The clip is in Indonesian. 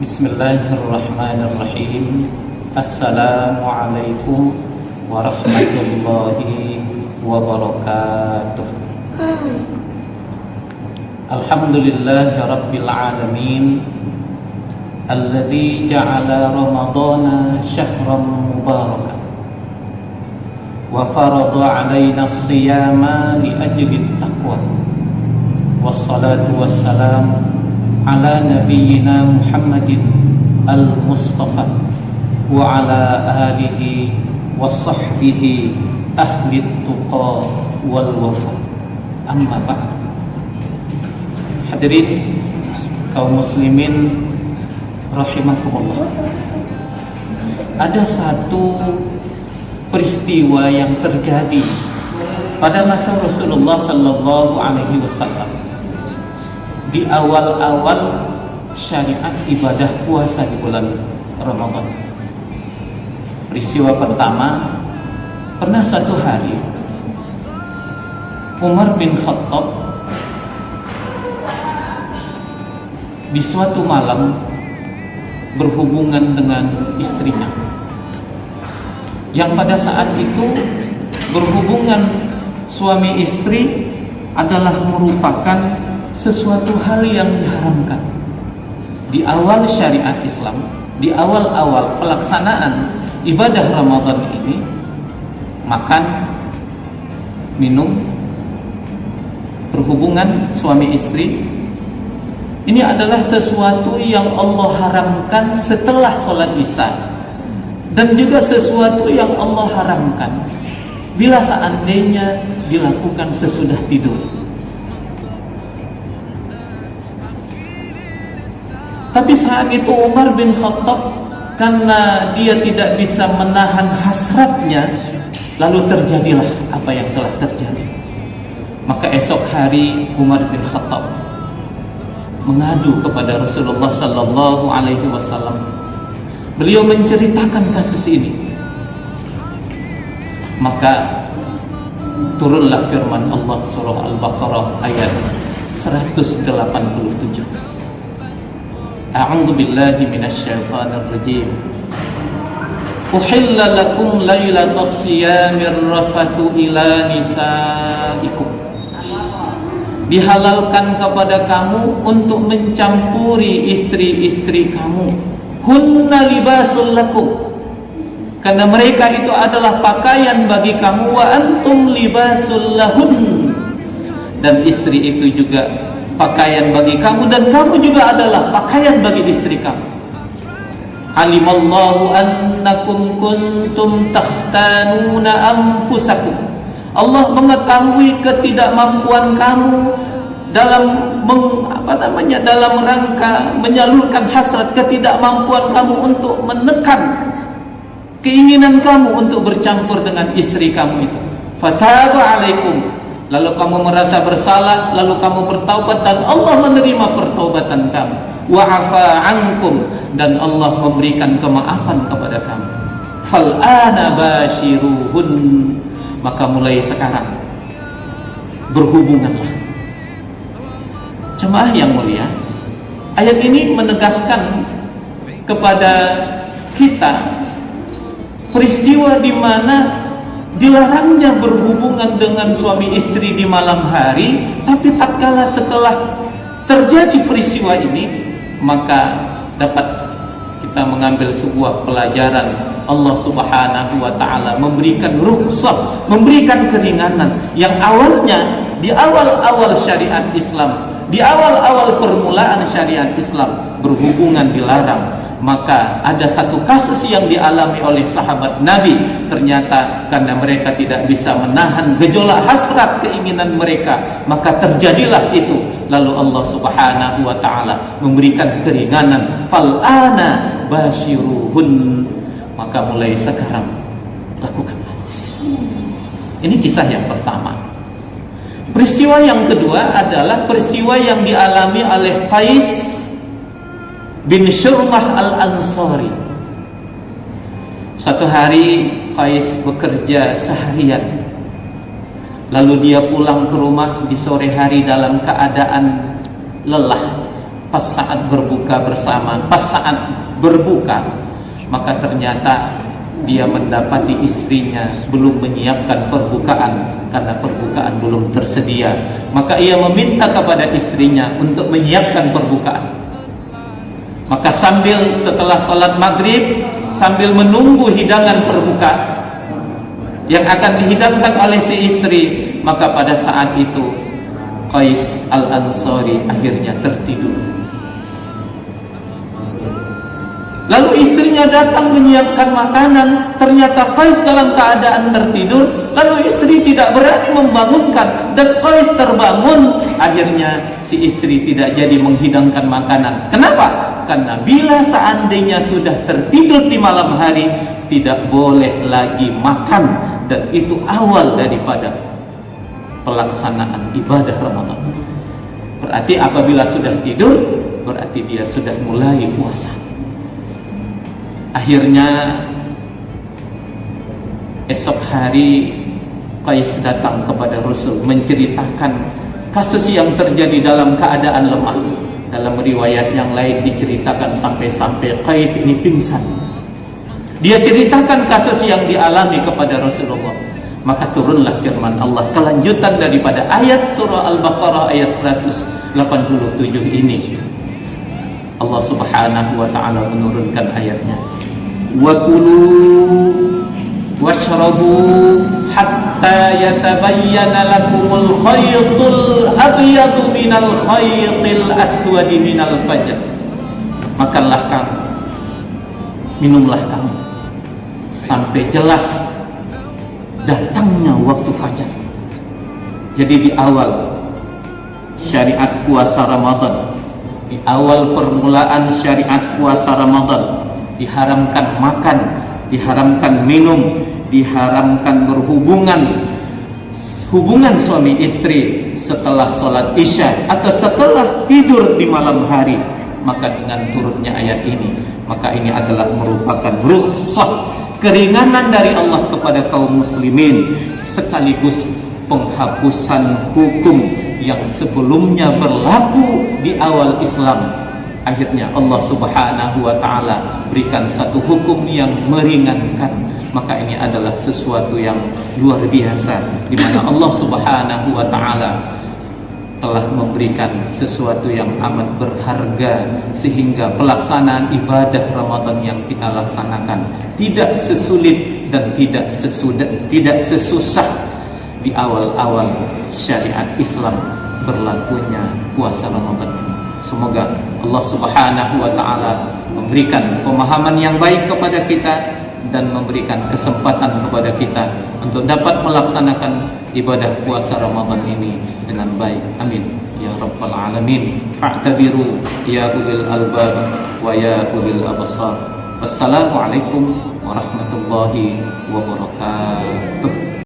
Bismillahirrahmanirrahim. Assalamualaikum warahmatullahi wabarakatuh. Alhamdulillahi rabbil alamin, alladzi ja'ala ramadhana syahran mubarakan wa farada 'alaina as-siyama li ajli at-taqwa. Wassalatu wassalamu ala nabiyyina Muhammadin al-Mustafa wa ala alihi wa sahbihi ahli tuqa wal wafa. Amma ba'd. Hadirin kaum muslimin rahimakumullah. Ada satu peristiwa yang terjadi pada masa Rasulullah sallallahu alaihi wasallam di awal-awal syariat ibadah puasa di bulan Ramadan. Peristiwa pertama, pernah satu hari Umar bin Khattab di suatu malam berhubungan dengan istrinya, yang pada saat itu berhubungan suami istri adalah merupakan sesuatu hal yang diharamkan. Di awal syariat Islam, di awal-awal pelaksanaan ibadah Ramadan ini, makan, minum, berhubungan suami istri, ini adalah sesuatu yang Allah haramkan setelah sholat isya, dan juga sesuatu yang Allah haramkan bila seandainya dilakukan sesudah tidur. Tapi saat itu Umar bin Khattab, karena dia tidak bisa menahan hasratnya, lalu terjadilah apa yang telah terjadi. Maka esok hari Umar bin Khattab mengadu kepada Rasulullah sallallahu alaihi wasallam. Beliau menceritakan kasus ini. Maka turunlah firman Allah surah Al-Baqarah ayat 187. A'udzu billahi minasyaitonir rajim. Uhilla lakum lailatas siyamir rafathu ila nisaikum. Dihalalkan kepada kamu untuk mencampuri istri-istri kamu. Hunna libasul lakum. Karena mereka itu adalah pakaian bagi kamu, wa antum libasul lahun. Dan istri itu juga pakaian bagi kamu, dan kamu juga adalah pakaian bagi istri kamu. Alimallahu annakum kuntum takhtanuna anfusakum. Allah mengetahui ketidakmampuan kamu dalam dalam rangka menyalurkan hasrat, ketidakmampuan kamu untuk menekan keinginan kamu untuk bercampur dengan istri kamu itu. Fataba alaikum. Lalu kamu merasa bersalah, lalu kamu bertaubat, dan Allah menerima pertaubatan kamu. Wa'afa ankum, dan Allah memberikan kemaafan kepada kamu. Fal'ana bashiruhun, maka mulai sekarang berhubunganlah. Jemaah yang mulia, ayat ini menegaskan kepada kita peristiwa di mana dilarangnya berhubungan dengan suami istri di malam hari, tapi tatkala setelah terjadi peristiwa ini, maka dapat kita mengambil sebuah pelajaran. Allah Subhanahu wa ta'ala memberikan rukhsah, memberikan keringanan yang awalnya di awal-awal syariat Islam, di awal-awal permulaan syariat Islam berhubungan dilarang. Maka ada satu kasus yang dialami oleh sahabat Nabi. Ternyata karena mereka tidak bisa menahan gejolak hasrat keinginan mereka, maka terjadilah itu. Lalu Allah Subhanahu wa ta'ala memberikan keringanan. Fal'ana bashiruhun, maka mulai sekarang lakukanlah. Ini kisah yang pertama. Peristiwa yang kedua adalah peristiwa yang dialami oleh Qais bin Syurmah al-Ansari. Suatu hari Qais bekerja seharian, lalu dia pulang ke rumah di sore hari dalam keadaan lelah, pas saat berbuka bersama, pas saat berbuka, maka ternyata dia mendapati istrinya belum menyiapkan perbukaan karena perbukaan belum tersedia. Maka ia meminta kepada istrinya untuk menyiapkan perbukaan. Maka setelah sholat maghrib, sambil menunggu hidangan perbukaan yang akan dihidangkan oleh si istri, maka pada saat itu Qais Al-Ansari akhirnya tertidur. Lalu istrinya datang menyiapkan makanan, ternyata Qais dalam keadaan tertidur. Lalu istri tidak berani membangunkan, dan Qais terbangun. Akhirnya si istri tidak jadi menghidangkan makanan. Kenapa? Karena bila seandainya sudah tertidur di malam hari, tidak boleh lagi makan, dan itu awal daripada pelaksanaan ibadah Ramadan. Berarti apabila sudah tidur, berarti dia sudah mulai puasa. Akhirnya esok hari Qais datang kepada Rasul menceritakan kasus yang terjadi dalam keadaan lemah. Dalam riwayat yang lain diceritakan sampai-sampai Qais ini pingsan. Dia ceritakan kasus yang dialami kepada Rasulullah. Maka turunlah firman Allah, kelanjutan daripada ayat surah Al-Baqarah ayat 187 ini. Allah Subhanahu wa ta'ala menurunkan ayatnya, wa kulu washrabu hatta yatabayyana lakumul khaytul abyadu minal khaytil aswadi minal fajr. Makanlah kamu, minumlah kamu sampai jelas datangnya waktu fajar. Jadi di awal syariat puasa Ramadan, di awal permulaan syariat puasa Ramadan, diharamkan makan, diharamkan minum, diharamkan berhubungan suami istri setelah sholat isya atau setelah tidur di malam hari. Maka dengan turunnya ayat ini, maka ini adalah merupakan rukhsah, keringanan dari Allah kepada kaum muslimin, sekaligus penghapusan hukum yang sebelumnya berlaku di awal Islam. Akhirnya Allah Subhanahu wa ta'ala berikan satu hukum yang meringankan. Maka ini adalah sesuatu yang luar biasa, di mana Allah Subhanahu wa ta'ala telah memberikan sesuatu yang amat berharga, sehingga pelaksanaan ibadah Ramadan yang kita laksanakan tidak sesulit dan tidak sesusah di awal-awal syariat Islam berlakunya puasa Ramadan. Semoga Allah Subhanahu wa ta'ala memberikan pemahaman yang baik kepada kita dan memberikan kesempatan kepada kita untuk dapat melaksanakan ibadah puasa Ramadan ini dengan baik. Amin ya rabbal alamin. Fa'tabiru ya ulil albab wa ya ulil absar. Wassalamualaikum warahmatullahi wabarakatuh.